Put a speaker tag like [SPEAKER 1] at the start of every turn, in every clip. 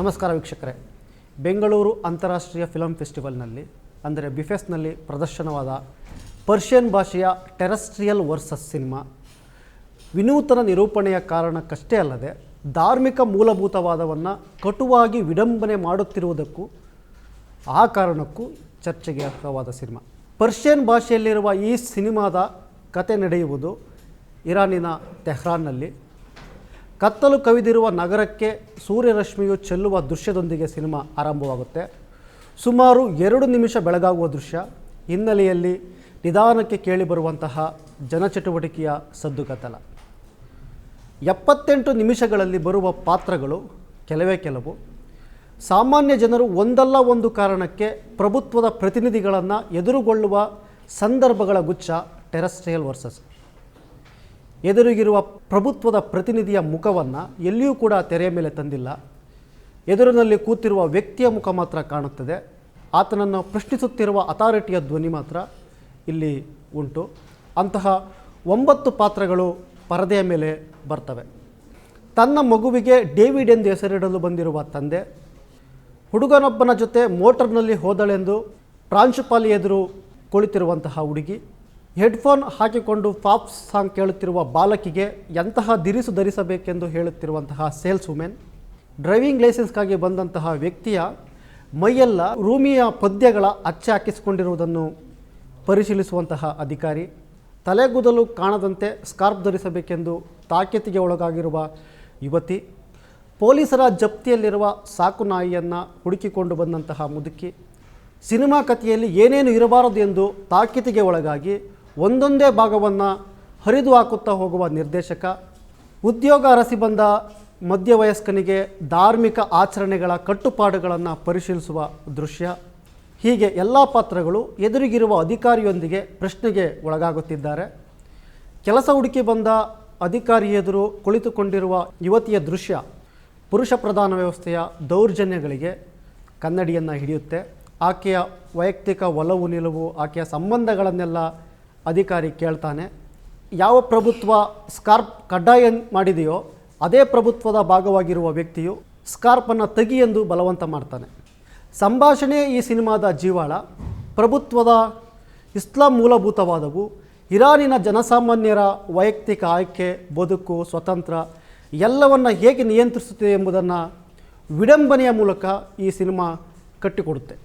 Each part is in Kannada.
[SPEAKER 1] ನಮಸ್ಕಾರ ವೀಕ್ಷಕರೇ. ಬೆಂಗಳೂರು ಅಂತಾರಾಷ್ಟ್ರೀಯ ಫಿಲಂ ಫೆಸ್ಟಿವಲ್ನಲ್ಲಿ ಅಂದರೆ ಬಿಫೆಸ್ನಲ್ಲಿ ಪ್ರದರ್ಶನವಾದ ಪರ್ಷಿಯನ್ ಭಾಷೆಯ ಟೆರೆಸ್ಟ್ರಿಯಲ್ ವರ್ಸಸ್ ಸಿನಿಮಾ ವಿನೂತನ ನಿರೂಪಣೆಯ ಕಾರಣಕ್ಕಷ್ಟೇ ಅಲ್ಲದೆ ಧಾರ್ಮಿಕ ಮೂಲಭೂತವಾದವನ್ನು ಕಟುವಾಗಿ ವಿಡಂಬನೆ ಮಾಡುತ್ತಿರುವುದಕ್ಕೂ ಆ ಕಾರಣಕ್ಕೂ ಚರ್ಚೆಗೆ ಅರ್ಹವಾದ ಸಿನಿಮಾ. ಪರ್ಷಿಯನ್ ಭಾಷೆಯಲ್ಲಿರುವ ಈ ಸಿನಿಮಾದ ಕತೆ ನಡೆಯುವುದು ಇರಾನಿನ ತೆಹ್ರಾನ್ನಲ್ಲಿ. ಕತ್ತಲು ಕವಿದಿರುವ ನಗರಕ್ಕೆ ಸೂರ್ಯರಶ್ಮಿಯು ಚೆಲ್ಲುವ ದೃಶ್ಯದೊಂದಿಗೆ ಸಿನಿಮಾ ಆರಂಭವಾಗುತ್ತೆ. ಸುಮಾರು 2 ನಿಮಿಷ ಬೆಳಗಾಗುವ ದೃಶ್ಯ, ಹಿನ್ನೆಲೆಯಲ್ಲಿ ನಿಧಾನಕ್ಕೆ ಕೇಳಿಬರುವಂತಹ ಜನಚಟುವಟಿಕೆಯ ಸದ್ದುಗದ್ದಲ. 78 ನಿಮಿಷಗಳಲ್ಲಿ ಬರುವ ಪಾತ್ರಗಳು ಕೆಲವು. ಸಾಮಾನ್ಯ ಜನರು ಒಂದಲ್ಲ ಒಂದು ಕಾರಣಕ್ಕೆ ಪ್ರಭುತ್ವದ ಪ್ರತಿನಿಧಿಗಳನ್ನು ಎದುರುಗೊಳ್ಳುವ ಸಂದರ್ಭಗಳ ಗುಚ್ಛ ಟೆರೆಸ್ಟ್ರಿಯಲ್ ವರ್ಸಸ್. ಎದುರಿಗಿರುವ ಪ್ರಭುತ್ವದ ಪ್ರತಿನಿಧಿಯ ಮುಖವನ್ನು ಎಲ್ಲಿಯೂ ಕೂಡ ತೆರೆಯ ಮೇಲೆ ತಂದಿಲ್ಲ. ಎದುರಿನಲ್ಲಿ ಕೂತಿರುವ ವ್ಯಕ್ತಿಯ ಮುಖ ಮಾತ್ರ ಕಾಣುತ್ತದೆ. ಆತನನ್ನು ಪ್ರಶ್ನಿಸುತ್ತಿರುವ ಅಥಾರಿಟಿಯ ಧ್ವನಿ ಮಾತ್ರ ಇಲ್ಲಿ ಉಂಟು. ಅಂತಹ 9 ಪಾತ್ರಗಳು ಪರದೆಯ ಮೇಲೆ ಬರ್ತವೆ. ತನ್ನ ಮಗುವಿಗೆ ಡೇವಿಡ್ ಎಂದು ಹೆಸರಿಡಲು ಬಂದಿರುವ ತಂದೆ, ಹುಡುಗನೊಬ್ಬನ ಜೊತೆ ಮೋಟರ್ನಲ್ಲಿ ಹೋದಳೆಂದು ಪ್ರಾಂಶುಪಾಲಿ ಎದುರು ಕುಳಿತಿರುವಂತಹ ಹುಡುಗಿ, ಹೆಡ್ಫೋನ್ ಹಾಕಿಕೊಂಡು ಪಾಪ್ ಸಾಂಗ್ ಕೇಳುತ್ತಿರುವ ಬಾಲಕಿಗೆ ಎಂತಹ ದಿರಿಸು ಧರಿಸಬೇಕೆಂದು ಹೇಳುತ್ತಿರುವಂತಹ ಸೇಲ್ಸ್ ವುಮೆನ್, ಡ್ರೈವಿಂಗ್ ಲೈಸೆನ್ಸ್ಗಾಗಿ ಬಂದಂತಹ ವ್ಯಕ್ತಿಯ ಮೈಯೆಲ್ಲ ರೂಮಿಯ ಪದ್ಯಗಳ ಅಚ್ಚೆ ಹಾಕಿಸಿಕೊಂಡಿರುವುದನ್ನು ಪರಿಶೀಲಿಸುವಂತಹ ಅಧಿಕಾರಿ, ತಲೆಗೂದಲು ಕಾಣದಂತೆ ಸ್ಕಾರ್ಫ್ ಧರಿಸಬೇಕೆಂದು ತಾಕೀತಿಗೆ ಒಳಗಾಗಿರುವ ಯುವತಿ, ಪೊಲೀಸರ ಜಪ್ತಿಯಲ್ಲಿರುವ ಸಾಕು ನಾಯಿಯನ್ನು ಹುಡುಕಿಕೊಂಡು ಬಂದಂತಹ ಮುದುಕಿ, ಸಿನಿಮಾ ಕಥೆಯಲ್ಲಿ ಏನೇನು ಇರಬಾರದು ಎಂದು ತಾಕೀತಿಗೆ ಒಳಗಾಗಿ ಒಂದೊಂದೇ ಭಾಗವನ್ನು ಹರಿದು ಹಾಕುತ್ತಾ ಹೋಗುವ ನಿರ್ದೇಶಕ, ಉದ್ಯೋಗ ಅರಸಿ ಬಂದ ಮಧ್ಯವಯಸ್ಕನಿಗೆ ಧಾರ್ಮಿಕ ಆಚರಣೆಗಳ ಕಟ್ಟುಪಾಡುಗಳನ್ನು ಪರಿಶೀಲಿಸುವ ದೃಶ್ಯ. ಹೀಗೆ ಎಲ್ಲ ಪಾತ್ರಗಳು ಎದುರಿಗಿರುವ ಅಧಿಕಾರಿಯೊಂದಿಗೆ ಪ್ರಶ್ನೆಗೆ ಒಳಗಾಗುತ್ತಿದ್ದಾರೆ. ಕೆಲಸ ಹುಡುಕಿ ಬಂದ ಅಧಿಕಾರಿ ಎದುರು ಕುಳಿತುಕೊಂಡಿರುವ ಯುವತಿಯ ದೃಶ್ಯ ಪುರುಷ ಪ್ರಧಾನ ವ್ಯವಸ್ಥೆಯ ದೌರ್ಜನ್ಯಗಳಿಗೆ ಕನ್ನಡಿಯನ್ನು ಹಿಡಿಯುತ್ತೆ. ಆಕೆಯ ವೈಯಕ್ತಿಕ ಒಲವು ನಿಲುವು, ಆಕೆಯ ಸಂಬಂಧಗಳನ್ನೆಲ್ಲ ಅಧಿಕಾರಿ ಕೇಳ್ತಾನೆ. ಯಾವ ಪ್ರಭುತ್ವ ಸ್ಕಾರ್ಫ್ ಕಡ್ಡಾಯ ಮಾಡಿದೆಯೋ ಅದೇ ಪ್ರಭುತ್ವದ ಭಾಗವಾಗಿರುವ ವ್ಯಕ್ತಿಯು ಸ್ಕಾರ್ಫನ್ನು ತೆಗಿ ಎಂದು ಬಲವಂತ ಮಾಡ್ತಾನೆ. ಸಂಭಾಷಣೆ ಈ ಸಿನಿಮಾದ ಜೀವಾಳ. ಪ್ರಭುತ್ವದ ಇಸ್ಲಾಂ ಮೂಲಭೂತವಾದವು ಇರಾನಿನ ಜನಸಾಮಾನ್ಯರ ವೈಯಕ್ತಿಕ ಆಯ್ಕೆ, ಬದುಕು, ಸ್ವತಂತ್ರ ಎಲ್ಲವನ್ನು ಹೇಗೆ ನಿಯಂತ್ರಿಸುತ್ತದೆ ಎಂಬುದನ್ನು ವಿಡಂಬನೆಯ ಮೂಲಕ ಈ ಸಿನಿಮಾ ಕಟ್ಟಿಕೊಡುತ್ತೆ.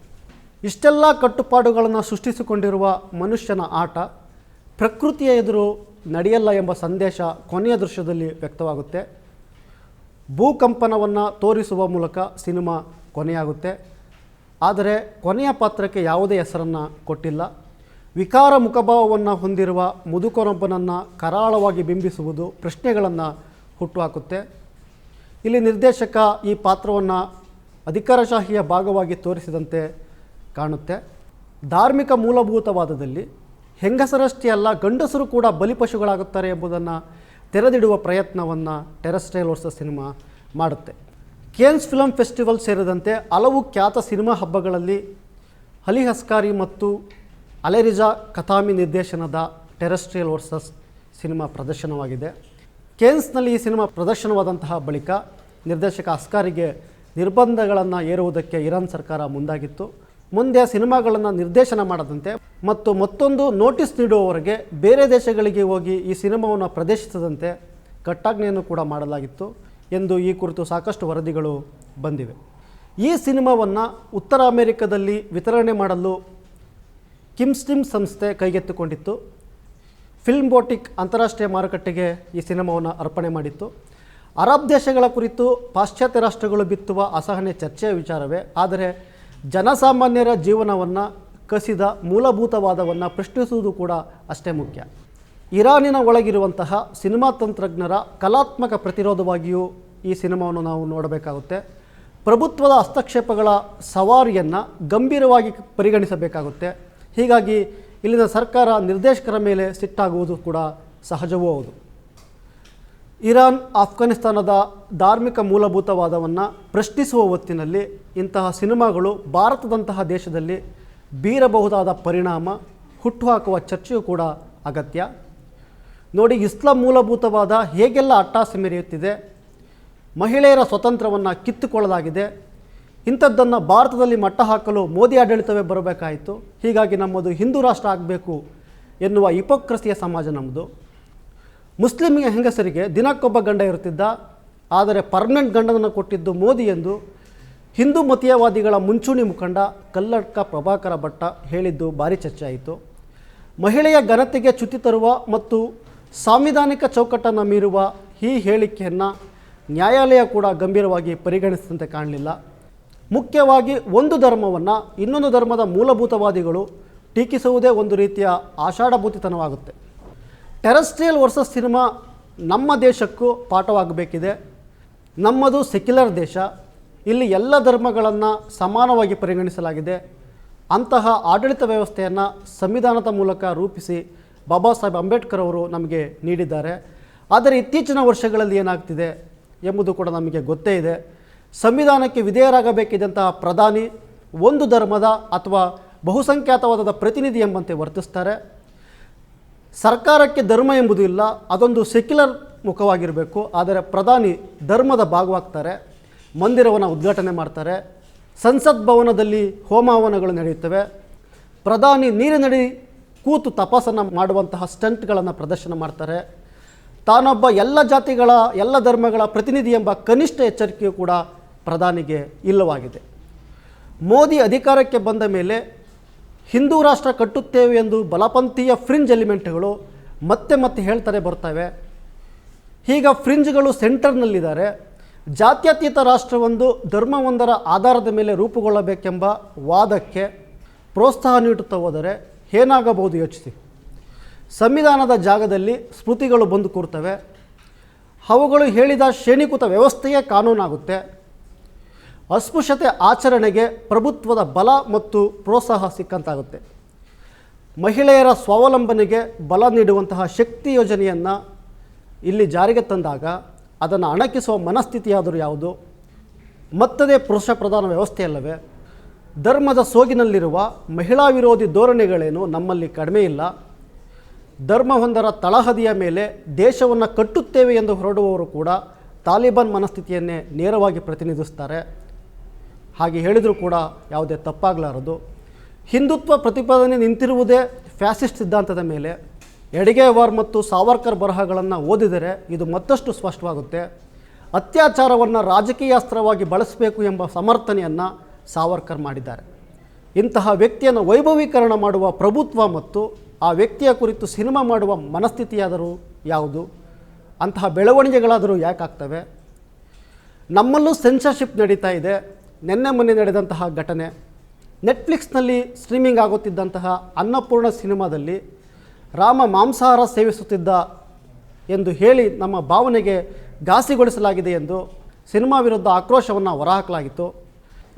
[SPEAKER 1] ಇಷ್ಟೆಲ್ಲ ಕಟ್ಟುಪಾಡುಗಳನ್ನು ಸೃಷ್ಟಿಸಿಕೊಂಡಿರುವ ಮನುಷ್ಯನ ಆಟ ಪ್ರಕೃತಿಯ ಎದುರು ನಡೆಯಲ್ಲ ಎಂಬ ಸಂದೇಶ ಕೊನೆಯ ದೃಶ್ಯದಲ್ಲಿ ವ್ಯಕ್ತವಾಗುತ್ತೆ. ಭೂಕಂಪನವನ್ನು ತೋರಿಸುವ ಮೂಲಕ ಸಿನಿಮಾ ಕೊನೆಯಾಗುತ್ತೆ. ಆದರೆ ಕೊನೆಯ ಪಾತ್ರಕ್ಕೆ ಯಾವುದೇ ಹೆಸರನ್ನು ಕೊಟ್ಟಿಲ್ಲ. ವಿಕಾರ ಮುಖಭಾವವನ್ನು ಹೊಂದಿರುವ ಮುದುಕನೊಬ್ಬನನ್ನು ಕರಾಳವಾಗಿ ಬಿಂಬಿಸುವುದು ಪ್ರಶ್ನೆಗಳನ್ನು ಹುಟ್ಟುಹಾಕುತ್ತೆ. ಇಲ್ಲಿ ನಿರ್ದೇಶಕ ಈ ಪಾತ್ರವನ್ನು ಅಧಿಕಾರಶಾಹಿಯ ಭಾಗವಾಗಿ ತೋರಿಸಿದಂತೆ ಕಾಣುತ್ತೆ. ಧಾರ್ಮಿಕ ಮೂಲಭೂತವಾದದಲ್ಲಿ ಹೆಂಗಸರಷ್ಟೇ ಅಲ್ಲ, ಗಂಡಸರು ಕೂಡ ಬಲಿಪಶುಗಳಾಗುತ್ತಾರೆ ಎಂಬುದನ್ನು ತೆರೆದಿಡುವ ಪ್ರಯತ್ನವನ್ನು ಟೆರೆಸ್ಟ್ರಿಯಲ್ ವರ್ಸಸ್ ಸಿನಿಮಾ ಮಾಡುತ್ತೆ. ಕೇನ್ಸ್ ಫಿಲಂ ಫೆಸ್ಟಿವಲ್ ಸೇರಿದಂತೆ ಹಲವು ಖ್ಯಾತ ಸಿನಿಮಾ ಹಬ್ಬಗಳಲ್ಲಿ ಅಲಿ ಅಸ್ಕಾರಿ ಮತ್ತು ಅಲೆರಿಜಾ ಕತಾಮಿ ನಿರ್ದೇಶನದ ಟೆರೆಸ್ಟ್ರಿಯಲ್ ವರ್ಸಸ್ ಸಿನಿಮಾ ಪ್ರದರ್ಶನವಾಗಿದೆ. ಕೇನ್ಸ್ನಲ್ಲಿ ಈ ಸಿನಿಮಾ ಪ್ರದರ್ಶನವಾದಂತಹ ಬಳಿಕ ನಿರ್ದೇಶಕ ಅಸ್ಕಾರಿಗೆ ನಿರ್ಬಂಧಗಳನ್ನು ಹೇರುವುದಕ್ಕೆ ಇರಾನ್ ಸರ್ಕಾರ ಮುಂದಾಗಿತ್ತು. ಮುಂದೆ ಸಿನಿಮಾಗಳನ್ನು ನಿರ್ದೇಶನ ಮಾಡದಂತೆ ಮತ್ತು ಮತ್ತೊಂದು ನೋಟಿಸ್ ನೀಡುವವರೆಗೆ ಬೇರೆ ದೇಶಗಳಿಗೆ ಹೋಗಿ ಈ ಸಿನಿಮಾವನ್ನು ಪ್ರದರ್ಶಿಸದಂತೆ ಕಟ್ಟಾಜ್ಞೆಯನ್ನು ಕೂಡ ಮಾಡಲಾಗಿತ್ತು ಎಂದು ಈ ಕುರಿತು ಸಾಕಷ್ಟು ವರದಿಗಳು ಬಂದಿವೆ. ಈ ಸಿನಿಮಾವನ್ನು ಉತ್ತರ ಅಮೆರಿಕದಲ್ಲಿ ವಿತರಣೆ ಮಾಡಲು ಕಿಮ್ಸ್ಟಿಮ್ ಸಂಸ್ಥೆ ಕೈಗೆತ್ತಿಕೊಂಡಿತ್ತು. ಫಿಲ್ಮ್ ಬೋಟಿಕ್ ಅಂತಾರಾಷ್ಟ್ರೀಯ ಮಾರುಕಟ್ಟೆಗೆ ಈ ಸಿನಿಮಾವನ್ನು ಅರ್ಪಣೆ ಮಾಡಿತ್ತು. ಅರಬ್ ದೇಶಗಳ ಕುರಿತು ಪಾಶ್ಚಾತ್ಯ ರಾಷ್ಟ್ರಗಳು ಬಿತ್ತುವ ಅಸಹನೆ ಚರ್ಚೆಯ ವಿಚಾರವೇ. ಆದರೆ ಜನಸಾಮಾನ್ಯರ ಜೀವನವನ್ನು ಕಸಿದ ಮೂಲಭೂತವಾದವನ್ನು ಪ್ರಶ್ನಿಸುವುದು ಕೂಡ ಅಷ್ಟೇ ಮುಖ್ಯ. ಇರಾನಿನ ಒಳಗಿರುವಂತಹ ಸಿನಿಮಾ ತಂತ್ರಜ್ಞರ ಕಲಾತ್ಮಕ ಪ್ರತಿರೋಧವಾಗಿಯೂ ಈ ಸಿನಿಮಾವನ್ನು ನಾವು ನೋಡಬೇಕಾಗುತ್ತೆ. ಪ್ರಭುತ್ವದ ಹಸ್ತಕ್ಷೇಪಗಳ ಸವಾರಿಯನ್ನು ಗಂಭೀರವಾಗಿ ಪರಿಗಣಿಸಬೇಕಾಗುತ್ತೆ. ಹೀಗಾಗಿ ಇಲ್ಲಿನ ಸರ್ಕಾರ ನಿರ್ದೇಶಕರ ಮೇಲೆ ಸಿಟ್ಟಾಗುವುದು ಕೂಡ ಸಹಜವೂ ಹೌದು. ಇರಾನ್, ಆಫ್ಘಾನಿಸ್ತಾನದ ಧಾರ್ಮಿಕ ಮೂಲಭೂತವಾದವನ್ನು ಪ್ರಶ್ನಿಸುವ ಹೊತ್ತಿನಲ್ಲಿ ಇಂತಹ ಸಿನಿಮಾಗಳು ಭಾರತದಂತಹ ದೇಶದಲ್ಲಿ ಬೀರಬಹುದಾದ ಪರಿಣಾಮ ಹುಟ್ಟುಹಾಕುವ ಚರ್ಚೆಯೂ ಕೂಡ ಅಗತ್ಯ. ನೋಡಿ, ಇಸ್ಲಾಂ ಮೂಲಭೂತವಾದ ಹೇಗೆಲ್ಲ ಅಟ್ಟಾಸ ಮೆರೆಯುತ್ತಿದೆ, ಮಹಿಳೆಯರ ಸ್ವತಂತ್ರವನ್ನು ಕಿತ್ತುಕೊಳ್ಳಲಾಗಿದೆ, ಇಂಥದ್ದನ್ನು ಭಾರತದಲ್ಲಿ ಮಟ್ಟ ಹಾಕಲು ಮೋದಿ ಆಡಳಿತವೇ ಬರಬೇಕಾಯಿತು. ಹೀಗಾಗಿ ನಮ್ಮದು ಹಿಂದೂ ರಾಷ್ಟ್ರ ಆಗಬೇಕು ಎನ್ನುವ ಹಿಪೋಕ್ರಸಿಯ ಸಮಾಜ ನಮ್ಮದು. ಮುಸ್ಲಿಂ ಹೆಂಗಸರಿಗೆ ದಿನಕ್ಕೊಬ್ಬ ಗಂಡ ಇರುತ್ತಿದ್ದ, ಆದರೆ ಪರ್ಮನೆಂಟ್ ಗಂಡನನ್ನು ಕೊಟ್ಟಿದ್ದು ಮೋದಿ ಎಂದು ಹಿಂದೂ ಮತೀಯವಾದಿಗಳ ಮುಂಚೂಣಿ ಮುಖಂಡ ಕಲ್ಲಡ್ಕ ಪ್ರಭಾಕರ ಭಟ್ಟ ಹೇಳಿದ್ದು ಭಾರಿ ಚರ್ಚೆ ಆಯಿತು. ಮಹಿಳೆಯ ಘನತೆಗೆ ಚ್ಯುತಿ ತರುವ ಮತ್ತು ಸಾಂವಿಧಾನಿಕ ಚೌಕಟ್ಟನ್ನು ಮೀರುವ ಈ ಹೇಳಿಕೆಯನ್ನು ನ್ಯಾಯಾಲಯ ಕೂಡ ಗಂಭೀರವಾಗಿ ಪರಿಗಣಿಸಿದಂತೆ ಕಾಣಲಿಲ್ಲ. ಮುಖ್ಯವಾಗಿ ಒಂದು ಧರ್ಮವನ್ನು ಇನ್ನೊಂದು ಧರ್ಮದ ಮೂಲಭೂತವಾದಿಗಳು ಟೀಕಿಸುವುದೇ ಒಂದು ರೀತಿಯ ಆಷಾಢಭೂತಿತನವಾಗುತ್ತೆ. ಟೆರೆಸ್ಟ್ರಿಯಲ್ ವರ್ಸಸ್ ಸಿನಿಮಾ ನಮ್ಮ ದೇಶಕ್ಕೂ ಪಾಠವಾಗಬೇಕಿದೆ. ನಮ್ಮದು ಸೆಕ್ಯುಲರ್ ದೇಶ, ಇಲ್ಲಿ ಎಲ್ಲ ಧರ್ಮಗಳನ್ನು ಸಮಾನವಾಗಿ ಪರಿಗಣಿಸಲಾಗಿದೆ. ಅಂತಹ ಆಡಳಿತ ವ್ಯವಸ್ಥೆಯನ್ನು ಸಂವಿಧಾನದ ಮೂಲಕ ರೂಪಿಸಿ ಬಾಬಾ ಸಾಹೇಬ್ ಅಂಬೇಡ್ಕರ್ ಅವರು ನಮಗೆ ನೀಡಿದ್ದಾರೆ. ಆದರೆ ಇತ್ತೀಚಿನ ವರ್ಷಗಳಲ್ಲಿ ಏನಾಗ್ತಿದೆ ಎಂಬುದು ಕೂಡ ನಮಗೆ ಗೊತ್ತೇ ಇದೆ. ಸಂವಿಧಾನಕ್ಕೆ ವಿಧೇಯರಾಗಬೇಕಿದ್ದಂತಹ ಪ್ರಧಾನಿ ಒಂದು ಧರ್ಮದ ಅಥವಾ ಬಹುಸಂಖ್ಯಾತವಾದದ ಪ್ರತಿನಿಧಿ ಎಂಬಂತೆ ವರ್ತಿಸ್ತಾರೆ. ಸರ್ಕಾರಕ್ಕೆ ಧರ್ಮ ಎಂಬುದು ಇಲ್ಲ, ಅದೊಂದು ಸೆಕ್ಯುಲರ್ ಮುಖವಾಗಿರಬೇಕು. ಆದರೆ ಪ್ರಧಾನಿ ಧರ್ಮದ ಭಾಗವಾಗ್ತಾರೆ, ಮಂದಿರವನ್ನು ಉದ್ಘಾಟನೆ ಮಾಡ್ತಾರೆ, ಸಂಸತ್ ಭವನದಲ್ಲಿ ಹೋಮ ಹವನಗಳು ನಡೆಯುತ್ತವೆ, ಪ್ರಧಾನಿ ನೀರಿನಡಿ ಕೂತು ತಪಾಸನ್ನು ಮಾಡುವಂತಹ ಸ್ಟಂಟ್ಗಳನ್ನು ಪ್ರದರ್ಶನ ಮಾಡ್ತಾರೆ. ತಾನೊಬ್ಬ ಎಲ್ಲ ಜಾತಿಗಳ ಎಲ್ಲ ಧರ್ಮಗಳ ಪ್ರತಿನಿಧಿ ಎಂಬ ಕನಿಷ್ಠ ಎಚ್ಚರಿಕೆಯೂ ಕೂಡ ಪ್ರಧಾನಿಗೆ ಇಲ್ಲವಾಗಿದೆ. ಮೋದಿ ಅಧಿಕಾರಕ್ಕೆ ಬಂದ ಮೇಲೆ ಹಿಂದೂ ರಾಷ್ಟ್ರ ಕಟ್ಟುತ್ತೇವೆ ಎಂದು ಬಲಪಂಥೀಯ ಫ್ರಿಂಜ್ ಎಲಿಮೆಂಟ್ಗಳು ಮತ್ತೆ ಮತ್ತೆ ಹೇಳ್ತಾರೆ ಬರ್ತವೆ. ಈಗ ಫ್ರಿಂಜ್ಗಳು ಸೆಂಟರ್ನಲ್ಲಿದ್ದಾರೆ. ಜಾತ್ಯತೀತ ರಾಷ್ಟ್ರವೊಂದು ಧರ್ಮವೊಂದರ ಆಧಾರದ ಮೇಲೆ ರೂಪುಗೊಳ್ಳಬೇಕೆಂಬ ವಾದಕ್ಕೆ ಪ್ರೋತ್ಸಾಹ ನೀಡುತ್ತಾ ಹೋದರೆ ಏನಾಗಬಹುದು ಯೋಚಿಸಿ. ಸಂವಿಧಾನದ ಜಾಗದಲ್ಲಿ ಸ್ಮೃತಿಗಳು ಬಂದು ಕೂರ್ತವೆ. ಅವುಗಳು ಹೇಳಿದ ಶ್ರೇಣೀಕೃತ ವ್ಯವಸ್ಥೆಯೇ ಕಾನೂನಾಗುತ್ತೆ. ಅಸ್ಪೃಶ್ಯತೆ ಆಚರಣೆಗೆ ಪ್ರಭುತ್ವದ ಬಲ ಮತ್ತು ಪ್ರೋತ್ಸಾಹ ಸಿಕ್ಕಂತಾಗುತ್ತೆ. ಮಹಿಳೆಯರ ಸ್ವಾವಲಂಬನೆಗೆ ಬಲ ನೀಡುವಂತಹ ಶಕ್ತಿ ಯೋಜನೆಯನ್ನು ಇಲ್ಲಿ ಜಾರಿಗೆ ತಂದಾಗ ಅದನ್ನು ಅಣಕಿಸುವ ಮನಸ್ಥಿತಿಯಾದರೂ ಯಾವುದು? ಮತ್ತದೇ ಪುರುಷ ಪ್ರಧಾನ ವ್ಯವಸ್ಥೆಯಲ್ಲವೇ? ಧರ್ಮದ ಸೋಗಿನಲ್ಲಿರುವ ಮಹಿಳಾ ವಿರೋಧಿ ಧೋರಣೆಗಳೇನು ನಮ್ಮಲ್ಲಿ ಕಡಿಮೆ ಇಲ್ಲ. ಧರ್ಮವೊಂದರ ತಳಹದಿಯ ಮೇಲೆ ದೇಶವನ್ನು ಕಟ್ಟುತ್ತೇವೆ ಎಂದು ಹೊರಡುವವರು ಕೂಡ ತಾಲಿಬಾನ್ ಮನಸ್ಥಿತಿಯನ್ನೇ ನೇರವಾಗಿ ಪ್ರತಿನಿಧಿಸ್ತಾರೆ. ಹಾಗೆ ಹೇಳಿದರೂ ಕೂಡ ಯಾವುದೇ ತಪ್ಪಾಗಲಾರದು. ಹಿಂದುತ್ವ ಪ್ರತಿಪಾದನೆ ನಿಂತಿರುವುದೇ ಫ್ಯಾಸಿಸ್ಟ್ ಸಿದ್ಧಾಂತದ ಮೇಲೆ. ಎಡಗೇವಾರ್ ಮತ್ತು ಸಾವರ್ಕರ್ ಬರಹಗಳನ್ನು ಓದಿದರೆ ಇದು ಮತ್ತಷ್ಟು ಸ್ಪಷ್ಟವಾಗುತ್ತೆ. ಅತ್ಯಾಚಾರವನ್ನು ರಾಜಕೀಯ ಅಸ್ತ್ರವಾಗಿ ಬಳಸಬೇಕು ಎಂಬ ಸಮರ್ಥನೆಯನ್ನು ಸಾವರ್ಕರ್ ಮಾಡಿದ್ದಾರೆ. ಇಂತಹ ವ್ಯಕ್ತಿಯನ್ನು ವೈಭವೀಕರಣ ಮಾಡುವ ಪ್ರಭುತ್ವ ಮತ್ತು ಆ ವ್ಯಕ್ತಿಯ ಕುರಿತು ಸಿನಿಮಾ ಮಾಡುವ ಮನಸ್ಥಿತಿಯಾದರೂ ಯಾವುದು? ಅಂತಹ ಬೆಳವಣಿಗೆಗಳಾದರೂ ಯಾಕಾಗ್ತವೆ? ನಮ್ಮಲ್ಲೂ ಸೆನ್ಸರ್ಶಿಪ್ ನಡೀತಾ ಇದೆ. ನಿನ್ನೆ ಮೊನ್ನೆ ನಡೆದಂತಹ ಘಟನೆ, ನೆಟ್ಫ್ಲಿಕ್ಸ್ನಲ್ಲಿ ಸ್ಟ್ರೀಮಿಂಗ್ ಆಗುತ್ತಿದ್ದಂತಹ ಅನ್ನಪೂರ್ಣ ಸಿನಿಮಾದಲ್ಲಿ ರಾಮ ಮಾಂಸಾಹಾರ ಸೇವಿಸುತ್ತಿದ್ದ ಎಂದು ಹೇಳಿ ನಮ್ಮ ಭಾವನೆಗೆ ಘಾಸಿಗೊಳಿಸಲಾಗಿದೆ ಎಂದು ಸಿನಿಮಾ ವಿರುದ್ಧ ಆಕ್ರೋಶವನ್ನು ಹೊರಹಾಕಲಾಗಿತ್ತು.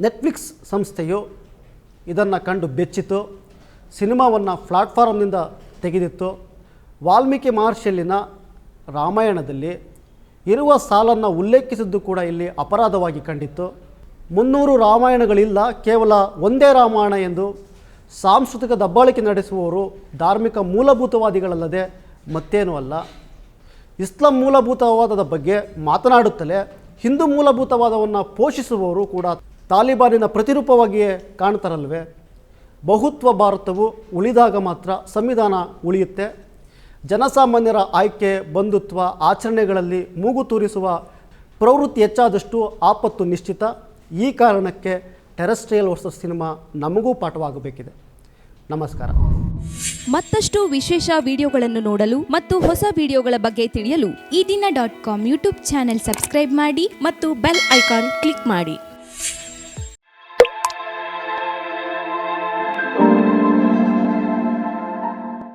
[SPEAKER 1] ನೆಟ್ಫ್ಲಿಕ್ಸ್ ಸಂಸ್ಥೆಯು ಇದನ್ನು ಕಂಡು ಬೆಚ್ಚಿತು. ಸಿನಿಮಾವನ್ನು ಪ್ಲಾಟ್ಫಾರ್ಮ್ನಿಂದ ತೆಗೆದಿತ್ತು. ವಾಲ್ಮೀಕಿ ಮಹರ್ಷಿಯಲ್ಲಿನ ರಾಮಾಯಣದಲ್ಲಿ ಇರುವ ಸಾಲನ್ನು ಉಲ್ಲೇಖಿಸಿದ್ದು ಕೂಡ ಇಲ್ಲಿ ಅಪರಾಧವಾಗಿ ಕಂಡಿತ್ತು. 300 ರಾಮಾಯಣಗಳಿಲ್ಲ, ಕೇವಲ ಒಂದೇ ರಾಮಾಯಣ ಎಂದು ಸಾಂಸ್ಕೃತಿಕ ದಬ್ಬಾಳಿಕೆ ನಡೆಸುವವರು ಧಾರ್ಮಿಕ ಮೂಲಭೂತವಾದಿಗಳಲ್ಲದೆ ಮತ್ತೇನೂ ಅಲ್ಲ. ಇಸ್ಲಾಂ ಮೂಲಭೂತವಾದದ ಬಗ್ಗೆ ಮಾತನಾಡುತ್ತಲೇ ಹಿಂದೂ ಮೂಲಭೂತವಾದವನ್ನು ಪೋಷಿಸುವವರು ಕೂಡ ತಾಲಿಬಾನಿನ ಪ್ರತಿರೂಪವಾಗಿಯೇ ಕಾಣ್ತಾರಲ್ವೇ? ಬಹುತ್ವ ಭಾರತವು ಉಳಿದಾಗ ಮಾತ್ರ ಸಂವಿಧಾನ ಉಳಿಯುತ್ತೆ. ಜನಸಾಮಾನ್ಯರ ಆಯ್ಕೆ, ಬಂಧುತ್ವ, ಆಚರಣೆಗಳಲ್ಲಿ ಮೂಗು ತೂರಿಸುವ ಪ್ರವೃತ್ತಿ ಹೆಚ್ಚಾದಷ್ಟು ಆಪತ್ತು ನಿಶ್ಚಿತ. ಈ ಕಾರಣಕ್ಕೆ ಟೆರೆಸ್ಟ್ರಿಯಲ್ ವರ್ಸಸ್ ಸಿನಿಮಾ ನಮಗೂ ಪಾಠವಾಗಬೇಕಿದೆ. ನಮಸ್ಕಾರ.
[SPEAKER 2] ಮತ್ತಷ್ಟು ವಿಶೇಷ ವಿಡಿಯೋಗಳನ್ನು ನೋಡಲು ಮತ್ತು ಹೊಸ ವಿಡಿಯೋಗಳ ಬಗ್ಗೆ ತಿಳಿಯಲು
[SPEAKER 3] ಈ ದಿನ .com ಯೂಟ್ಯೂಬ್ ಚಾನೆಲ್ ಸಬ್ಸ್ಕ್ರೈಬ್ ಮಾಡಿ ಮತ್ತು ಬೆಲ್ ಐಕಾನ್ ಕ್ಲಿಕ್ ಮಾಡಿ.